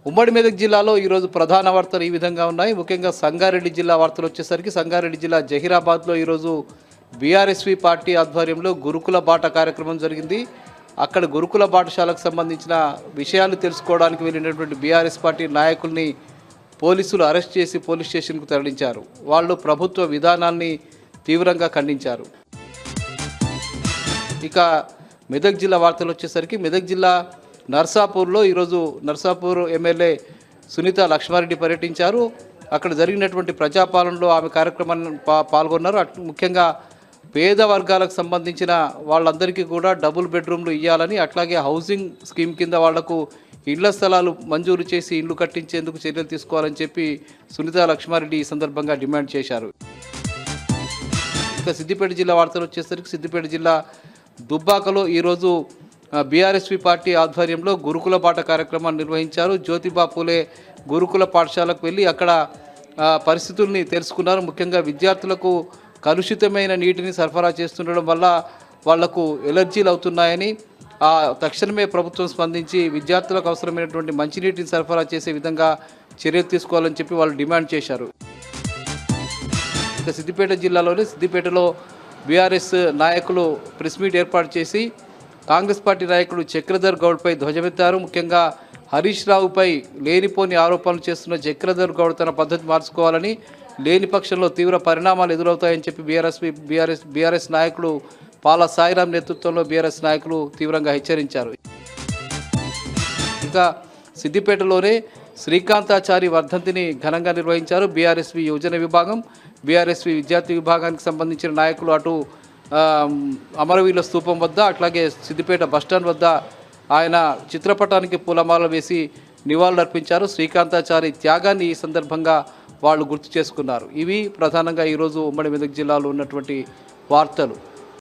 ఉమ్మడి మెదక్ జిల్లాలో ఈరోజు ప్రధాన వార్తలు ఈ విధంగా ఉన్నాయి. ముఖ్యంగా సంగారెడ్డి జిల్లా వార్తలు వచ్చేసరికి సంగారెడ్డి జిల్లా జహీరాబాద్లో ఈరోజు బీఆర్ఎస్వి పార్టీ ఆధ్వర్యంలో గురుకుల బాట కార్యక్రమం జరిగింది. అక్కడ గురుకుల పాఠశాలకు సంబంధించిన విషయాలు తెలుసుకోవడానికి వెళ్ళినటువంటి బీఆర్ఎస్ పార్టీ నాయకుల్ని పోలీసులు అరెస్ట్ చేసి పోలీస్ స్టేషన్కు తరలించారు. వాళ్ళు ప్రభుత్వ విధానాన్ని తీవ్రంగా ఖండించారు. ఇక మెదక్ జిల్లా వార్తలు వచ్చేసరికి మెదక్ జిల్లా నర్సాపూర్లో ఈరోజు నర్సాపూర్ ఎమ్మెల్యే సునీత లక్ష్మారెడ్డి పర్యటించారు. అక్కడ జరిగినటువంటి ప్రజాపాలనలో ఆమె కార్యక్రమాన్ని పాల్గొన్నారు. ముఖ్యంగా పేద వర్గాలకు సంబంధించిన వాళ్ళందరికీ కూడా డబుల్ బెడ్రూమ్లు ఇవ్వాలని, అట్లాగే హౌసింగ్ స్కీమ్ కింద వాళ్లకు ఇళ్ల స్థలాలు మంజూరు చేసి ఇళ్లు కట్టించేందుకు చర్యలు తీసుకోవాలని చెప్పి సునీత లక్ష్మారెడ్డి ఈ సందర్భంగా డిమాండ్ చేశారు. ఇక సిద్దిపేట జిల్లా వార్తలు వచ్చేసరికి సిద్దిపేట జిల్లా దుబ్బాకలో ఈరోజు బీఆర్ఎస్వి పార్టీ ఆధ్వర్యంలో గురుకుల బాట కార్యక్రమాన్ని నిర్వహించారు. జ్యోతిబా పూలే గురుకుల పాఠశాలకు వెళ్ళి అక్కడ పరిస్థితుల్ని తెలుసుకున్నారు. ముఖ్యంగా విద్యార్థులకు కలుషితమైన నీటిని సరఫరా చేస్తుండడం వల్ల వాళ్లకు ఎలర్జీలు అవుతున్నాయని, తక్షణమే ప్రభుత్వం స్పందించి విద్యార్థులకు అవసరమైనటువంటి మంచినీటిని సరఫరా చేసే విధంగా చర్యలు తీసుకోవాలని చెప్పి వాళ్ళు డిమాండ్ చేశారు. ఇక సిద్దిపేటలో బీఆర్ఎస్ నాయకులు ప్రెస్ మీట్ ఏర్పాటు చేసి కాంగ్రెస్ పార్టీ నాయకుడు చక్రధర్ గౌడ్పై ధ్వజమెత్తారు. ముఖ్యంగా హరీష్ రావుపై లేనిపోని ఆరోపణలు చేస్తున్న చక్రధర్ గౌడ్ తన పద్ధతి మార్చుకోవాలని, లేని పక్షంలో తీవ్ర పరిణామాలు ఎదురవుతాయని చెప్పి బీఆర్ఎస్ నాయకులు పాల సాయిరాం నేతృత్వంలో బీఆర్ఎస్ నాయకులు తీవ్రంగా హెచ్చరించారు. ఇంకా సిద్దిపేటలోనే శ్రీకాంతాచారి వర్ధంతిని ఘనంగా నిర్వహించారు. బీఆర్ఎస్వి యువజన విభాగం, బీఆర్ఎస్వి విద్యార్థి విభాగానికి సంబంధించిన నాయకులు అటు అమరవీరుల స్తూపం వద్ద, అట్లాగే సిద్దిపేట బస్టాండ్ వద్ద ఆయన చిత్రపటానికి పూలమాల వేసి నివాళులర్పించారు. శ్రీకాంతాచారి త్యాగాన్ని ఈ సందర్భంగా వాళ్ళు గుర్తు చేసుకున్నారు. ఇవి ప్రధానంగా ఈరోజు ఉమ్మడి మెదక్ జిల్లాలో ఉన్నటువంటి వార్తలు.